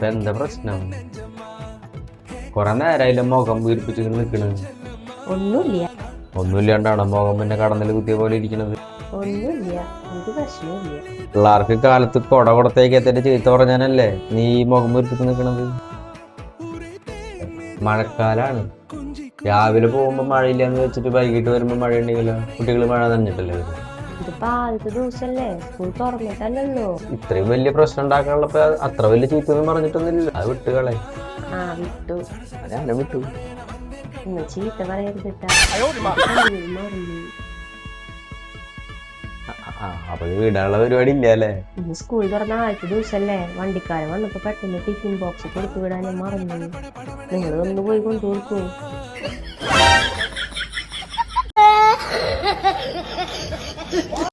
എന്താ പ്രശ്നം? കൊറേ നേരായില്ല മുഖം വീർപ്പിച്ച് നിക്കണ്. ഒന്നുമില്ല. ഒന്നുമില്ലാണ്ടാണ് മുഖം പിന്നെ കടന്നിൽ കുത്തിയ പോലെ ഇരിക്കണത്. ഒന്നുമില്ല, ഒരു പ്രശ്നമില്ല. പിള്ളേർക്ക് കാലത്ത് കൊട കൊടുത്തേക്കത്തിന്റെ ചീത്ത പറഞ്ഞാനല്ലേ നീ ഈ മുഖം വീർപ്പിച്ച് നിക്കണത്? മഴക്കാലാണ്. രാവിലെ പോകുമ്പോ മഴയില്ലാന്ന് വെച്ചിട്ട് വൈകിട്ട് വരുമ്പോ മഴ ഉണ്ടെങ്കിലോ കുട്ടികൾ മഴ നനഞ്ഞിട്ടല്ലേ വരും. ഇതിപ്പോ ആദ്യത്തെ ദിവസല്ലേ, സ്കൂൾ തുറന്നിട്ടല്ലോ. ഇത്രയും വലിയ പ്രശ്നം ഉണ്ടാക്കാനുള്ളപ്പോ അത്ര വലിയ ചീത്തൊന്നും പറഞ്ഞിട്ടൊന്നുമില്ല. അത് വിട്ടുകളെ. വിട്ടു. ഞാനെ വിട്ടു. ഇന്ന് ചീത്ത പറയരുതിട്ടാ. അപ്പൊ വീടാനുള്ള പരിപാടി ഇല്ല അല്ലേ? ഇന്ന് സ്കൂൾ തുറന്ന ആദ്യത്തെ ദിവസല്ലേ, വണ്ടിക്കാരൻ വന്നപ്പോ പെട്ടെന്ന് ടിഫിൻ ബോക്സ് കൊടുത്തു വിടാൻ ഞാൻ മറന്നു. നിങ്ങൾ ഒന്ന് പോയി കൊണ്ടുകൊടുക്കൂ.